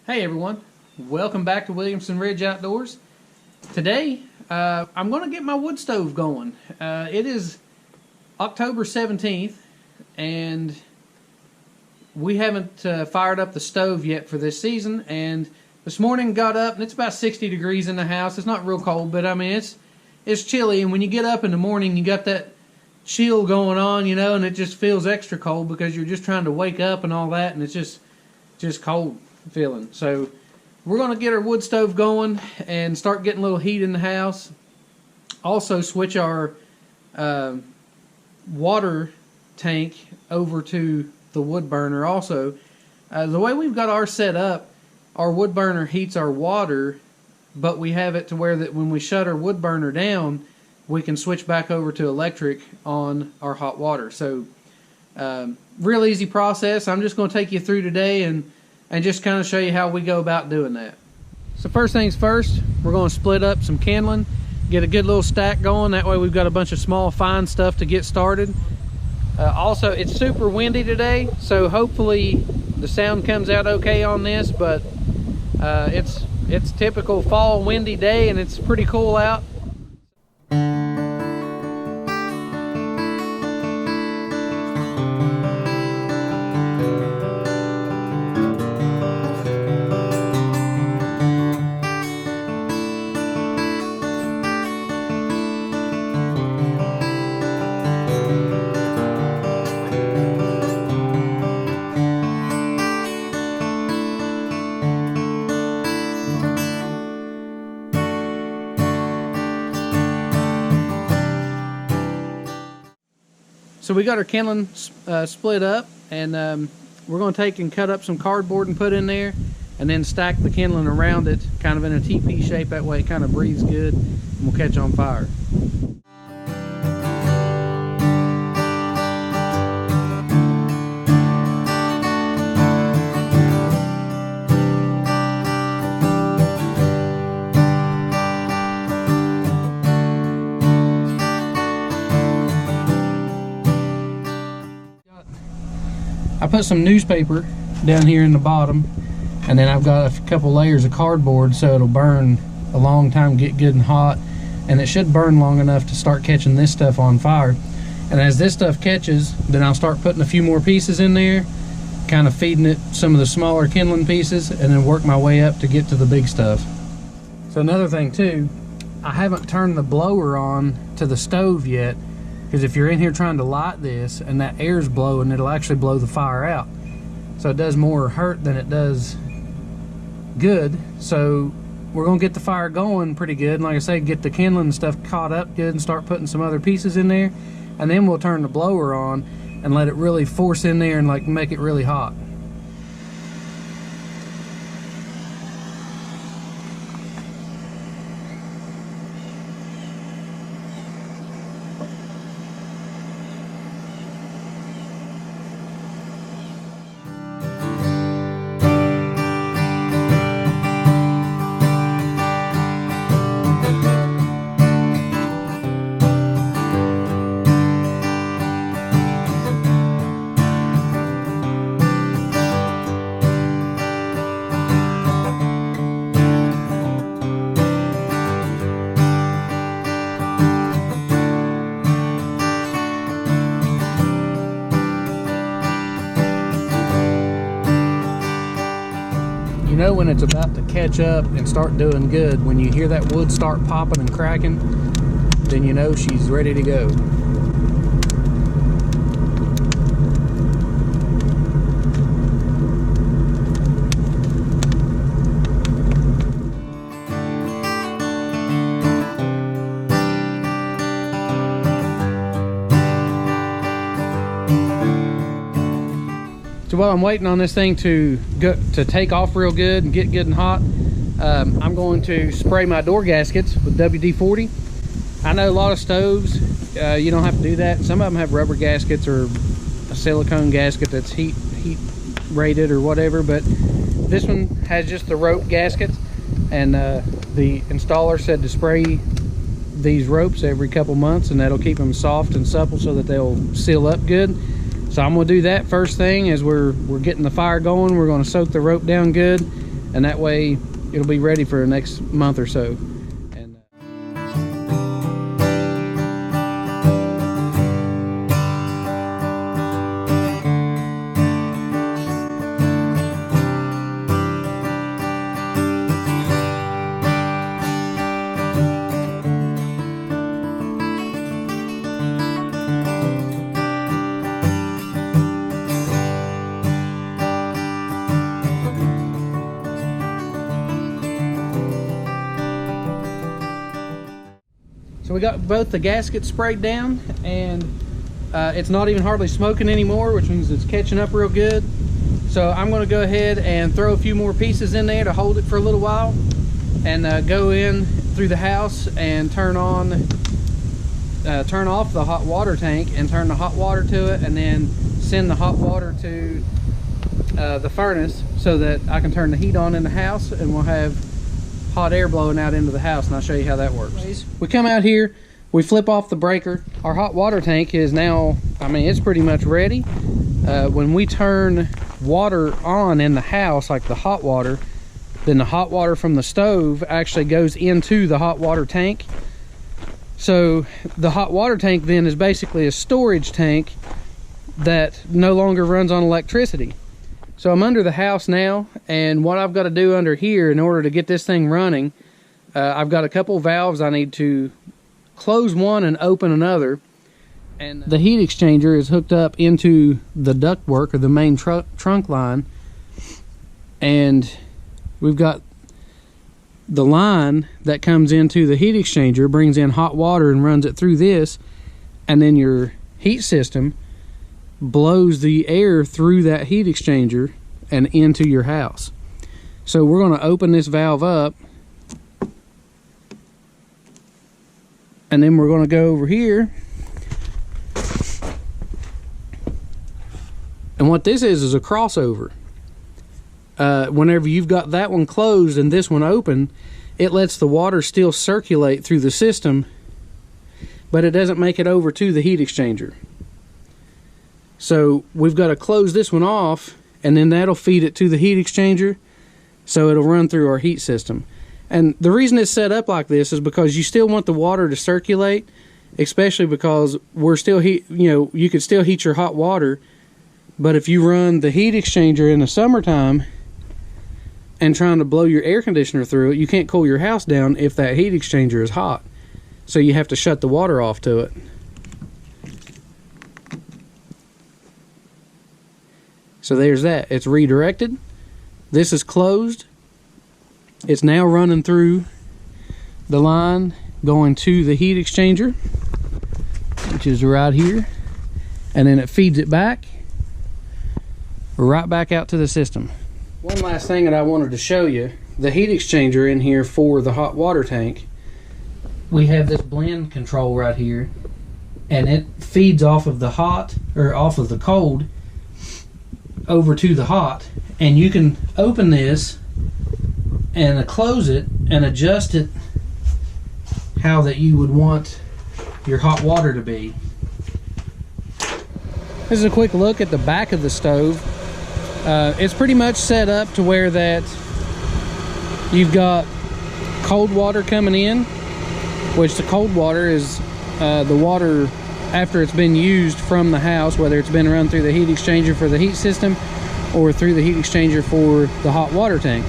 Hey everyone, welcome back to Williamson Ridge Outdoors. Today I'm going to get my wood stove going. It is October 17th and we haven't fired up the stove yet for this season, and this morning got up and it's about 60 degrees in the house. It's not real cold, but I mean it's chilly, and when you get up in the morning you got that chill going on, you know, and it just feels extra cold because you're just trying to wake up and all that, and it's just cold feeling. So we're going to get our wood stove going and start getting a little heat in the house. Also switch our water tank over to the wood burner. Also, the way we've got ours set up, our wood burner heats our water, but we have it to where that when we shut our wood burner down, we can switch back over to electric on our hot water. So real easy process. I'm just going to take you through today and just kind of show you how we go about doing that. So first things first, we're going to split up some kindling, get a good little stack going. That way we've got a bunch of small fine stuff to get started. Also, it's super windy today, so hopefully the sound comes out okay on this, but it's typical fall windy day and it's pretty cool out. So we got our kindling split up, and we're going to take and cut up some cardboard and put in there, and then stack the kindling around it kind of in a teepee shape. That way it kind of breathes good and will catch on fire. I put some newspaper down here in the bottom, and then I've got a couple layers of cardboard so it'll burn a long time, get good and hot, and it should burn long enough to start catching this stuff on fire. And as this stuff catches, then I'll start putting a few more pieces in there, kind of feeding it some of the smaller kindling pieces, and then work my way up to get to the big stuff. So another thing too, I haven't turned the blower on to the stove yet, because if you're in here trying to light this and that air's blowing, it'll actually blow the fire out. So it does more hurt than it does good. So we're gonna get the fire going pretty good, and like I say, get the kindling and stuff caught up good and start putting some other pieces in there, and then we'll turn the blower on and let it really force in there and like make it really hot. You know when it's about to catch up and start doing good, when you hear that wood start popping and cracking, then you know she's ready to go. So while I'm waiting on this thing to take off real good and get good and hot, I'm going to spray my door gaskets with WD-40. I know a lot of stoves, you don't have to do that. Some of them have rubber gaskets or a silicone gasket that's heat rated or whatever, but this one has just the rope gaskets, and the installer said to spray these ropes every couple months, and that'll keep them soft and supple so that they'll seal up good. So I'm gonna do that first thing as we're getting the fire going. We're gonna soak the rope down good, and that way it'll be ready for the next month or so. So we got both the gaskets sprayed down, and it's not even hardly smoking anymore, which means it's catching up real good. So I'm going to go ahead and throw a few more pieces in there to hold it for a little while, and go in through the house and turn off the hot water tank and turn the hot water to it, and then send the hot water to the furnace so that I can turn the heat on in the house, and we'll have hot air blowing out into the house, and I'll show you how that works. We come out here, we flip off the breaker. Our hot water tank is now, I mean, it's pretty much ready. When we turn water on in the house, like the hot water, then the hot water from the stove actually goes into the hot water tank. So the hot water tank then is basically a storage tank that no longer runs on electricity. So I'm under the house now, and what I've got to do under here in order to get this thing running, I've got a couple valves. I need to close one and open another, and the heat exchanger is hooked up into the ductwork, or the main trunk line, and we've got the line that comes into the heat exchanger, brings in hot water and runs it through this, and then your heat system blows the air through that heat exchanger and into your house. So we're going to open this valve up, and then we're going to go over here, and what this is a crossover. Whenever you've got that one closed and this one open, it lets the water still circulate through the system, but it doesn't make it over to the heat exchanger. So we've got to close this one off, and then that'll feed it to the heat exchanger, so it'll run through our heat system. And the reason it's set up like this is because you still want the water to circulate, especially because we're still you could still heat your hot water, but if you run the heat exchanger in the summertime and trying to blow your air conditioner through it, you can't cool your house down if that heat exchanger is hot. So you have to shut the water off to it. So there's that. It's redirected. This is closed. It's now running through the line going to the heat exchanger, which is right here, and then it feeds it back right back out to the system. One last thing that I wanted to show you, the heat exchanger in here for the hot water tank, we have this blend control right here, and it feeds off of the hot, or off of the cold, over to the hot, and you can open this and close it and adjust it how that you would want your hot water to be. This is a quick look at the back of the stove. It's pretty much set up to where that you've got cold water coming in, which the cold water is the water after it's been used from the house, whether it's been run through the heat exchanger for the heat system or through the heat exchanger for the hot water tank.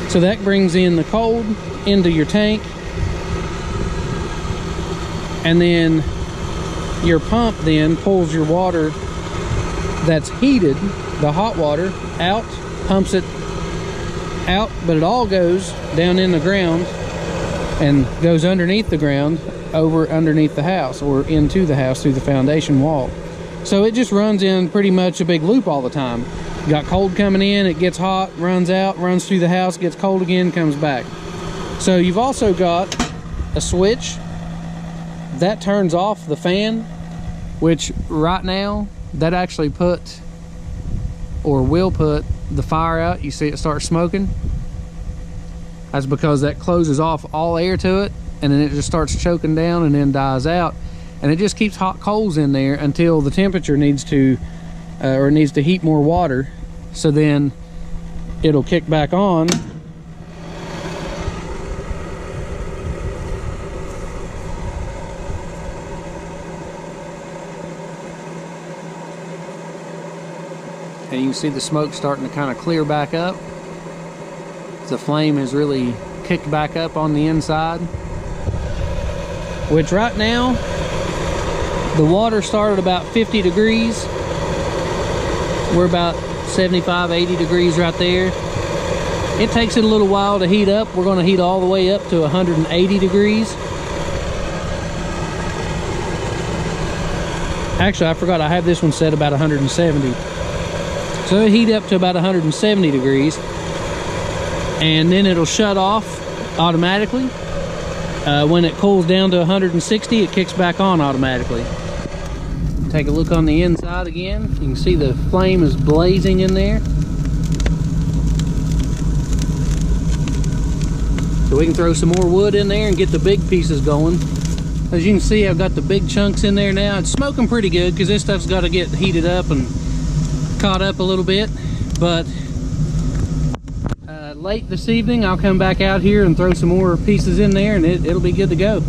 So that brings in the cold into your tank, and then your pump then pulls your water that's heated, the hot water, out, pumps it out, but it all goes down in the ground and goes underneath the ground, over underneath the house, or into the house through the foundation wall. So it just runs in pretty much a big loop all the time. You got cold coming in, it gets hot, runs out, runs through the house, gets cold again, comes back. So you've also got a switch that turns off the fan, which right now that actually put, or will put, the fire out. You see it start smoking. That's because that closes off all air to it, and then it just starts choking down and then dies out, and it just keeps hot coals in there until the temperature needs to heat more water. So then it'll kick back on. And you can see the smoke starting to kind of clear back up. The flame has really kicked back up on the inside. Which right now, the water started about 50 degrees. We're about 75, 80 degrees right there. It takes it a little while to heat up. We're going to heat all the way up to 180 degrees. Actually, I forgot, I have this one set about 170. So it'll heat up to about 170 degrees. And then it'll shut off automatically. When it cools down to 160, it kicks back on automatically. Take a look on the inside again. You can see the flame is blazing in there. So we can throw some more wood in there and get the big pieces going. As you can see, I've got the big chunks in there now. It's smoking pretty good because this stuff's got to get heated up and caught up a little bit. But late this evening, I'll come back out here and throw some more pieces in there, and it'll be good to go.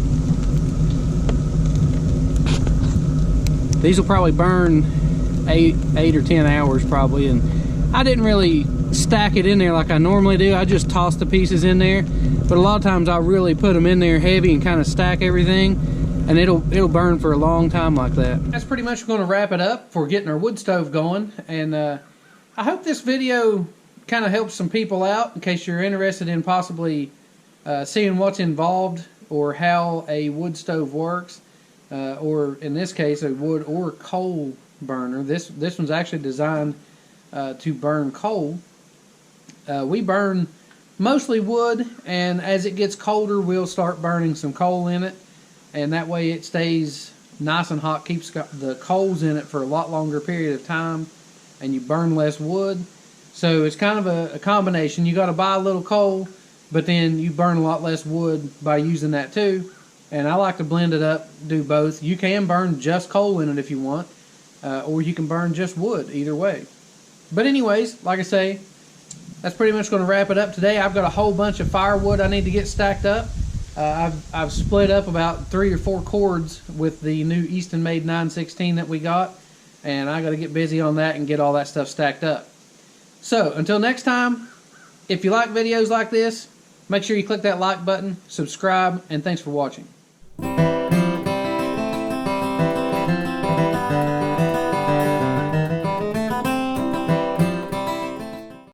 These will probably burn 8 or 10 hours probably, and I didn't really stack it in there like I normally do. I just toss the pieces in there, but a lot of times I'll really put them in there heavy and kind of stack everything, and it'll burn for a long time like that. That's pretty much going to wrap it up for getting our wood stove going, and I hope this video kind of helps some people out in case you're interested in possibly seeing what's involved or how a wood stove works. Or in this case, a wood or coal burner. This one's actually designed to burn coal. We burn mostly wood, and as it gets colder, we'll start burning some coal in it, and that way it stays nice and hot, keeps the coals in it for a lot longer period of time, and you burn less wood. So it's kind of a combination. You got to buy a little coal, but then you burn a lot less wood by using that too. And I like to blend it up, do both. You can burn just coal in it if you want, or you can burn just wood, either way. But anyways, like I say, that's pretty much going to wrap it up today. I've got a whole bunch of firewood I need to get stacked up. I've split up about 3 or 4 cords with the new Eastonmade 916 that we got, and I got to get busy on that and get all that stuff stacked up. So, until next time, if you like videos like this, make sure you click that like button, subscribe, and thanks for watching.